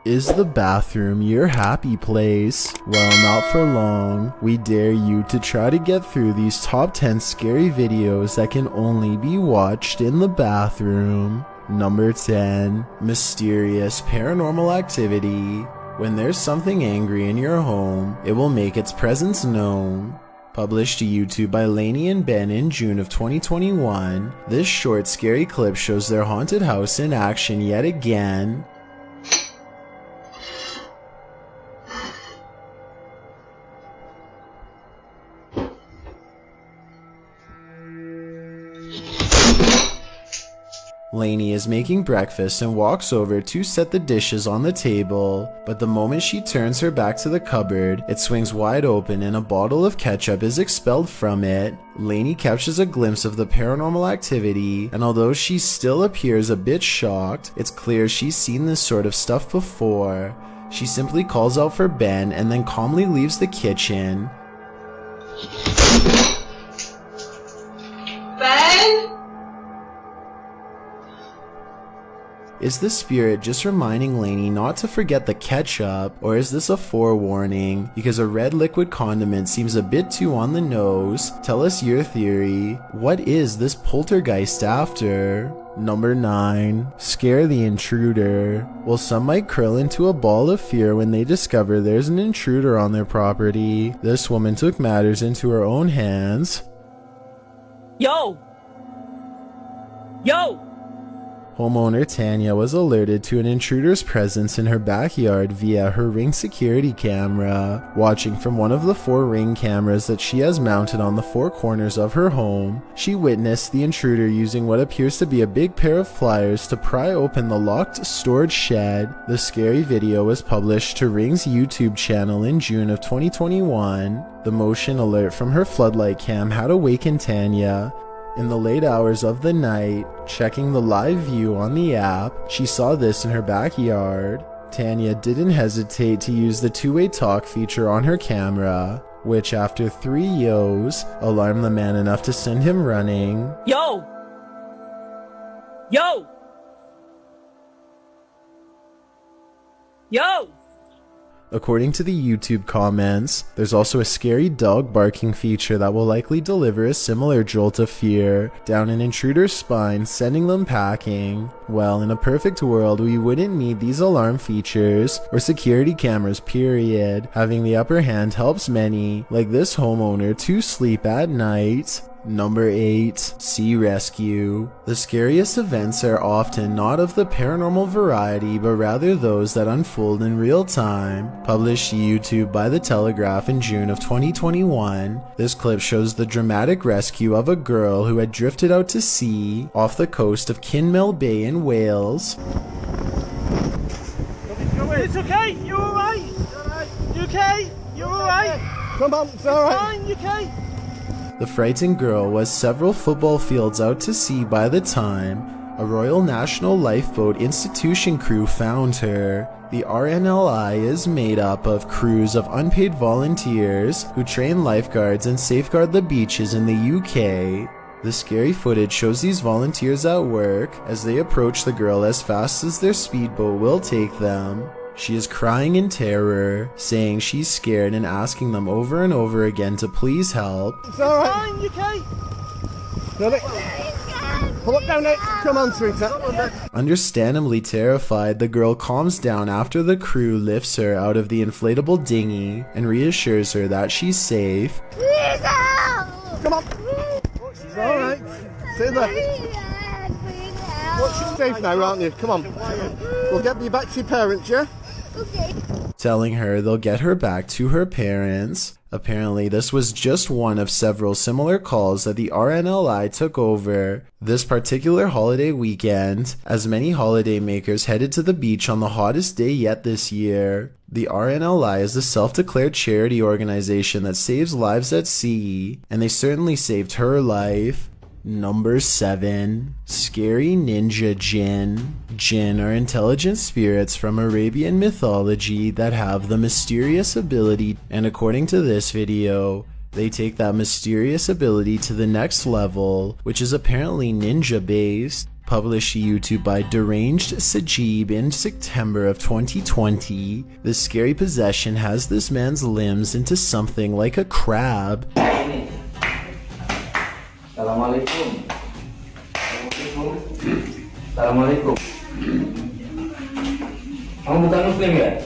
Is the bathroom your happy place? Well, not for long. We dare you to try to get through these top 10 scary videos that can only be watched in the bathroom. Number 10. Mysterious paranormal activity. When there's something angry in your home, it will make its presence known. Published to YouTube by Lainey and Ben in June of 2021, this short scary clip shows their haunted house in action yet again. Lainey is making breakfast and walks over to set the dishes on the table, but the moment she turns her back to the cupboard, it swings wide open and a bottle of ketchup is expelled from it. Lainey catches a glimpse of the paranormal activity, and although she still appears a bit shocked, it's clear she's seen this sort of stuff before. She simply calls out for Ben and then calmly leaves the kitchen. Ben? Is the spirit just reminding Lainey not to forget the ketchup, or is this a forewarning? Because a red liquid condiment seems a bit too on the nose. Tell us your theory. What is this poltergeist after? Number 9. Scare the intruder. Well, some might curl into a ball of fear when they discover there's an intruder on their property. This woman took matters into her own hands. Yo! Yo! Homeowner Tanya was alerted to an intruder's presence in her backyard via her Ring security camera. Watching from one of the 4 Ring cameras that she has mounted on the 4 corners of her home, she witnessed the intruder using what appears to be a big pair of pliers to pry open the locked storage shed. The scary video was published to Ring's YouTube channel in June of 2021. The motion alert from her floodlight cam had awakened Tanya. In the late hours of the night, checking the live view on the app, she saw this in her backyard. Tanya didn't hesitate to use the two-way talk feature on her camera, which after 3 yo's, alarmed the man enough to send him running. Yo! Yo! Yo! According to the YouTube comments, there's also a scary dog barking feature that will likely deliver a similar jolt of fear down an intruder's spine, sending them packing. Well, in a perfect world, we wouldn't need these alarm features or security cameras, period. Having the upper hand helps many, like this homeowner, to sleep at night. Number 8. Sea rescue. The scariest events are often not of the paranormal variety, but rather those that unfold in real time. Published to YouTube by The Telegraph in June of 2021, this clip shows the dramatic rescue of a girl who had drifted out to sea off the coast of Kinmel Bay in Wales. It's okay, you're alright? You okay? You're alright? Come on, it's alright. Fine, you okay? The frightened girl was several football fields out to sea by the time a Royal National Lifeboat Institution crew found her. The RNLI is made up of crews of unpaid volunteers who train lifeguards and safeguard the beaches in the UK. The scary footage shows these volunteers at work as they approach the girl as fast as their speedboat will take them. She is crying in terror, saying she's scared and asking them over and over again to please help. It's alright. Fine, you okay? Pull up down it. Come on, sweetheart. Understandably terrified, the girl calms down after the crew lifts her out of the inflatable dinghy and reassures her that she's safe. Please help! Come on. It's alright. Sit there. Please help! You're safe now, aren't you? Come on. We'll get you back to your parents, yeah? Okay. Telling her they'll get her back to her parents. Apparently, this was just one of several similar calls that the RNLI took over this particular holiday weekend, as many holiday makers headed to the beach on the hottest day yet this year. The RNLI is a self-declared charity organization that saves lives at sea, and they certainly saved her life. Number 7. Scary ninja jinn. Jinn are intelligent spirits from Arabian mythology that have the mysterious ability, and according to this video, they take that mysterious ability to the next level, which is apparently ninja based. Published to YouTube by Deranged Sajib in September of 2020, the scary possession has this man's limbs into something like a crab. Assalamualaikum. Assalamualaikum. Kamu bukan Muslim ya?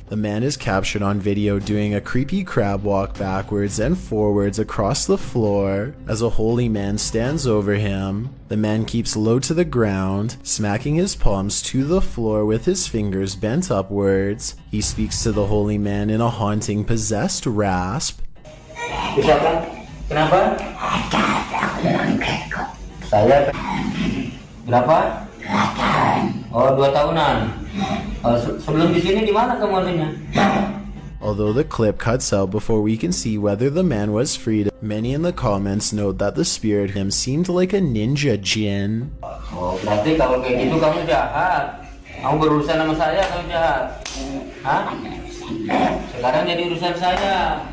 The man is captured on video doing a creepy crab walk backwards and forwards across the floor as a holy man stands over him. The man keeps low to the ground, smacking his palms to the floor with his fingers bent upwards. He speaks to the holy man in a haunting, possessed rasp. Bisa kan? Kenapa? Saya berapa? Oh, 2 tahunan. Sebelum di sini di mana kamu aslinya? Although the clip cuts out before we can see whether the man was freed, many in the comments note that the spirit him seemed like a ninja jinn. Oh, berarti kalau kayak gitu kamu jahat. Kamu berurusan sama saya, kamu jahat. Hah? Sekarang jadi urusan saya.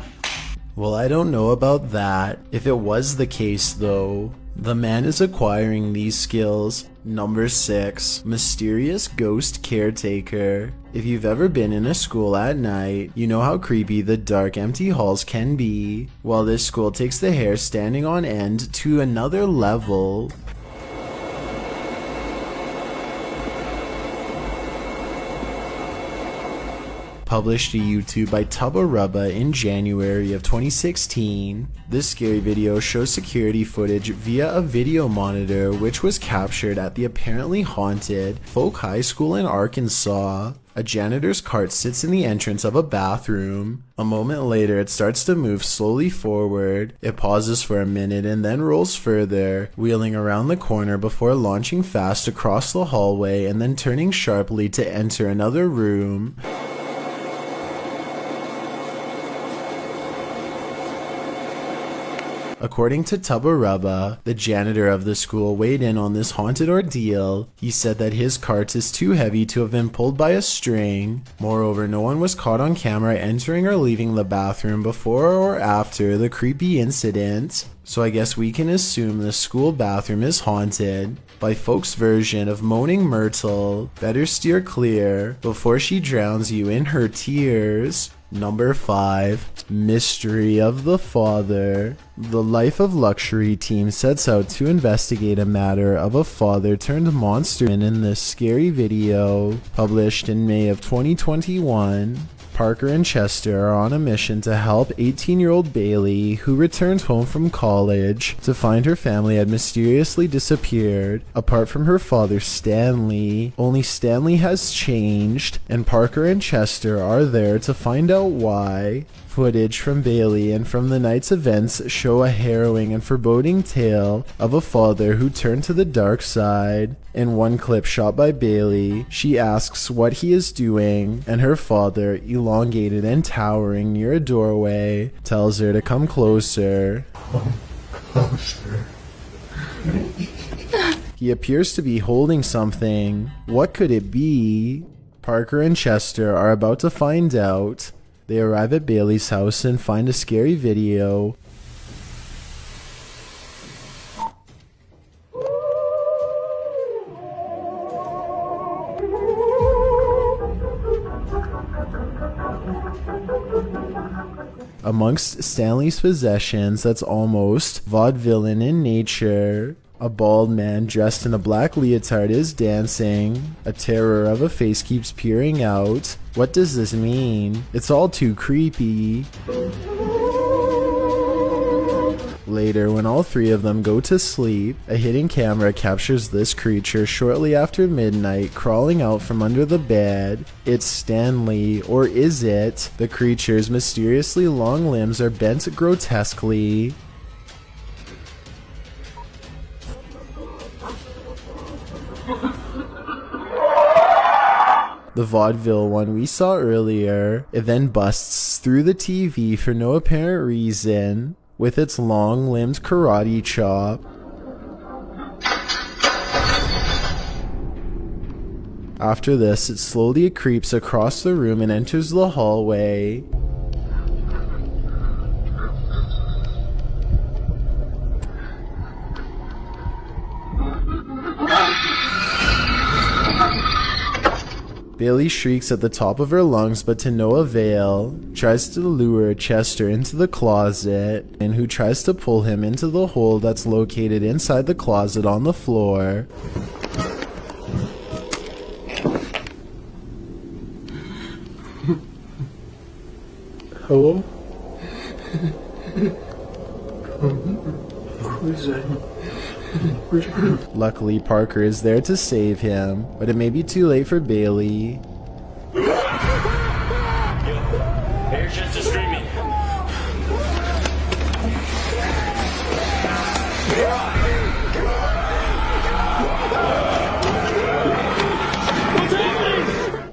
Well, I don't know about that. If it was the case though, the man is acquiring these skills. Number 6, Mysterious Ghost Caretaker. If you've ever been in a school at night, you know how creepy the dark, empty halls can be. Well, this school takes the hair standing on end to another level. Published to YouTube by Tubba Rubba in January of 2016. This scary video shows security footage via a video monitor which was captured at the apparently haunted Folk High School in Arkansas. A janitor's cart sits in the entrance of a bathroom. A moment later, it starts to move slowly forward. It pauses for a minute and then rolls further, wheeling around the corner before launching fast across the hallway and then turning sharply to enter another room. According to Tubba Rubba, the janitor of the school weighed in on this haunted ordeal. He said that his cart is too heavy to have been pulled by a string. Moreover, no one was caught on camera entering or leaving the bathroom before or after the creepy incident. So I guess we can assume the school bathroom is haunted. By folks' version of Moaning Myrtle, better steer clear before she drowns you in her tears. Number 5, Mystery of the Father. The Life of Luxury team sets out to investigate a matter of a father turned monster in this scary video. Published in May of 2021. Parker and Chester are on a mission to help 18-year-old Bailey, who returned home from college, to find her family had mysteriously disappeared. Apart from her father Stanley, only Stanley has changed, and Parker and Chester are there to find out why. Footage from Bailey and from the night's events show a harrowing and foreboding tale of a father who turned to the dark side. In one clip shot by Bailey, she asks what he is doing, and her father, elongated and towering near a doorway, tells her to come closer. Closer. He appears to be holding something. What could it be? Parker and Chester are about to find out. They arrive at Bailey's house and find a scary video. Amongst Stanley's possessions that's almost vaudevillain in nature. A bald man dressed in a black leotard is dancing. A terror of a face keeps peering out. What does this mean? It's all too creepy. Later, when all three of them go to sleep, a hidden camera captures this creature shortly after midnight crawling out from under the bed. It's Stanley, or is it? The creature's mysteriously long limbs are bent grotesquely. The vaudeville one we saw earlier, it then busts through the TV for no apparent reason, with its long-limbed karate chop. After this, it slowly creeps across the room and enters the hallway. Bailey shrieks at the top of her lungs, but to no avail, tries to lure Chester into the closet, and who tries to pull him into the hole that's located inside the closet on the floor. Hello? Who is that? Luckily, Parker is there to save him, but it may be too late for Bailey. Here's just a screaming.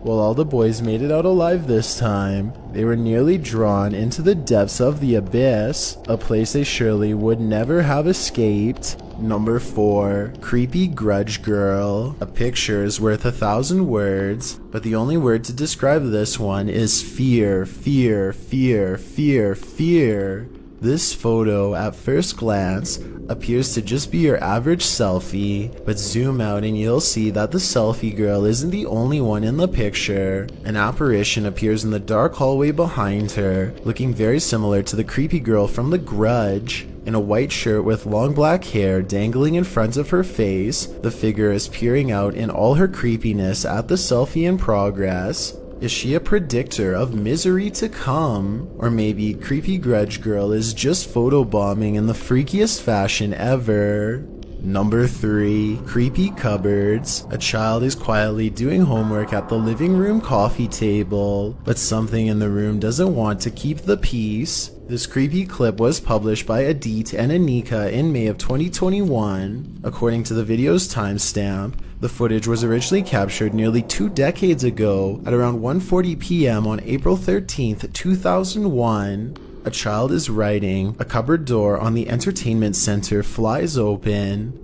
While all the boys made it out alive this time, they were nearly drawn into the depths of the abyss, a place they surely would never have escaped. Number 4. Creepy Grudge Girl. A picture is worth 1,000 words, but the only word to describe this one is fear, fear, fear, fear, fear. This photo, at first glance, appears to just be your average selfie, but zoom out and you'll see that the selfie girl isn't the only one in the picture. An apparition appears in the dark hallway behind her, looking very similar to the creepy girl from The Grudge. In a white shirt with long black hair dangling in front of her face, the figure is peering out in all her creepiness at the selfie in progress. Is she a predictor of misery to come? Or maybe Creepy Grudge Girl is just photobombing in the freakiest fashion ever? Number 3. Creepy Cupboards. A child is quietly doing homework at the living room coffee table, but something in the room doesn't want to keep the peace. This creepy clip was published by Adit and Anika in May of 2021. According to the video's timestamp, the footage was originally captured nearly 2 decades ago at around 1:40 p.m. on April 13th, 2001. A child is writing, a cupboard door on the entertainment center flies open.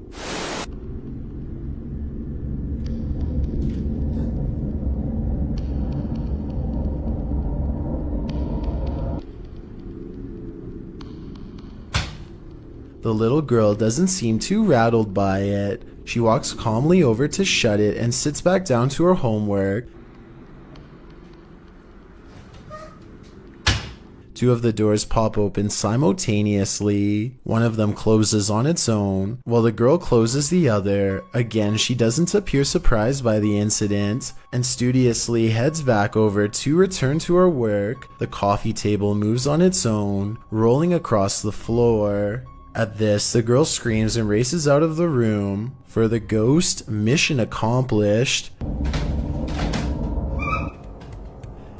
The little girl doesn't seem too rattled by it. She walks calmly over to shut it and sits back down to her homework. 2 of the doors pop open simultaneously. One of them closes on its own, while the girl closes the other. Again, she doesn't appear surprised by the incident, and studiously heads back over to return to her work. The coffee table moves on its own, rolling across the floor. At this, the girl screams and races out of the room. For the ghost, mission accomplished.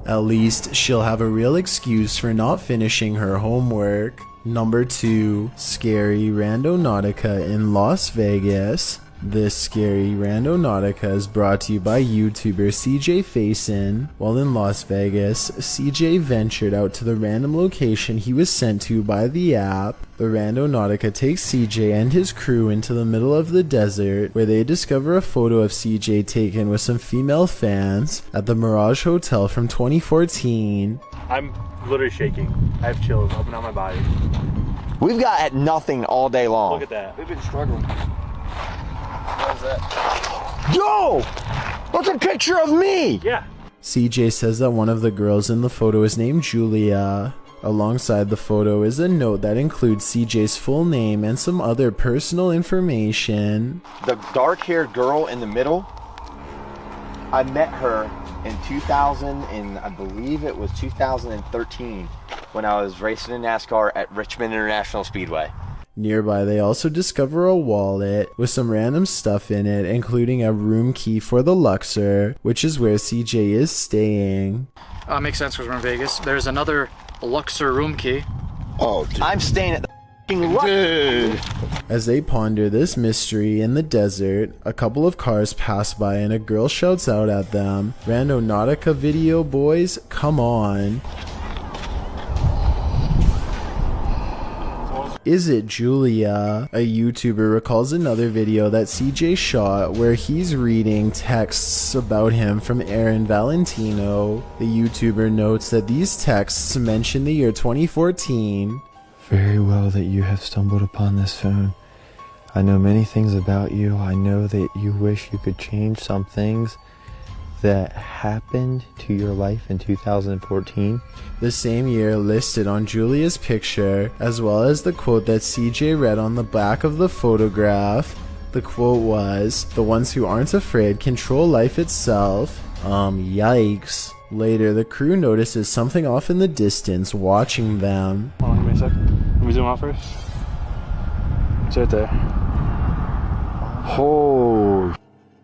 At least, she'll have a real excuse for not finishing her homework. Number 2. Scary Randonautica in Las Vegas. This scary Randonautica is brought to you by YouTuber CJ Faison. While in Las Vegas, CJ ventured out to the random location he was sent to by the app. The Randonautica takes CJ and his crew into the middle of the desert, where they discover a photo of CJ taken with some female fans at the Mirage Hotel from 2014. I'm literally shaking. I have chills up and down my body. We've got at nothing all day long. Look at that. We've been struggling. What is that? Yo! That's a picture of me! Yeah. CJ says that one of the girls in the photo is named Julia. Alongside the photo is a note that includes CJ's full name and some other personal information. The dark-haired girl in the middle, I met her in 2000, and I believe it was 2013, when I was racing in NASCAR at Richmond International Speedway. Nearby, they also discover a wallet with some random stuff in it, including a room key for the Luxor, which is where CJ is staying. Makes sense because we're in Vegas. There's another Luxor room key. Oh, dude. I'm staying at the f***ing Luxor. As they ponder this mystery in the desert, a couple of cars pass by and a girl shouts out at them, "Randonautica video boys, come on." Is it Julia? A YouTuber recalls another video that CJ shot where he's reading texts about him from Aaron Valentino. The YouTuber notes that these texts mention the year 2014. Very well that you have stumbled upon this phone. I know many things about you. I know that you wish you could change some things. that happened to your life in 2014? The same year listed on Julia's picture, as well as the quote that CJ read on the back of the photograph. The quote was, "The ones who aren't afraid control life itself." Yikes. Later, the crew notices something off in the distance watching them. Hold on, give me a sec. Let me zoom out first. It's right there. Oh.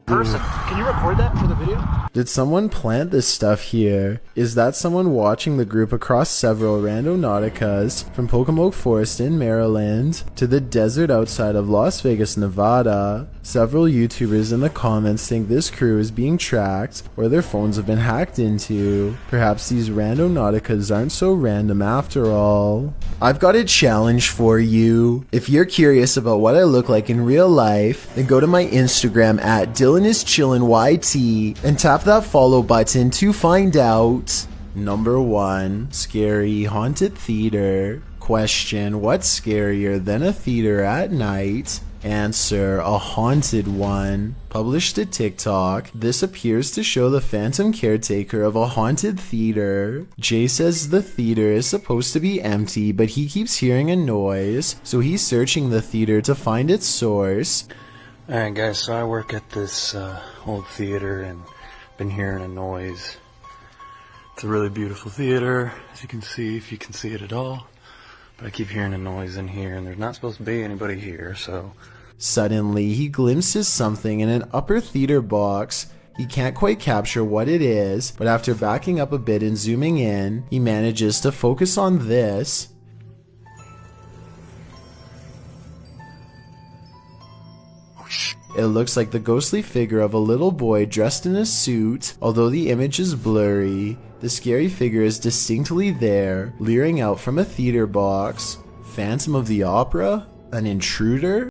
Person, can you record that for the video? Did someone plant this stuff here? Is that someone watching the group across several randonauticas from Pocomoke Forest in Maryland to the desert outside of Las Vegas, Nevada? Several YouTubers in the comments think this crew is being tracked or their phones have been hacked into. Perhaps these randonauticas aren't so random after all. I've got a challenge for you. If you're curious about what I look like in real life, then go to my Instagram at DylanIsChillinYT and tap that follow button to find out. Number 1. Scary haunted theater. Question: what's scarier than a theater at night? Answer: a haunted one. Published to TikTok. This appears to show the phantom caretaker of a haunted theater. Jay says the theater is supposed to be empty, but he keeps hearing a noise, so he's searching the theater to find its source. Alright guys, so I work at this old theater and been hearing a noise. It's a really beautiful theater, as you can see, if you can see it at all. But I keep hearing a noise in here and there's not supposed to be anybody here, so... Suddenly, he glimpses something in an upper theater box. He can't quite capture what it is, but after backing up a bit and zooming in, he manages to focus on this. It looks like the ghostly figure of a little boy dressed in a suit. Although the image is blurry, the scary figure is distinctly there, leering out from a theater box. Phantom of the Opera? An intruder?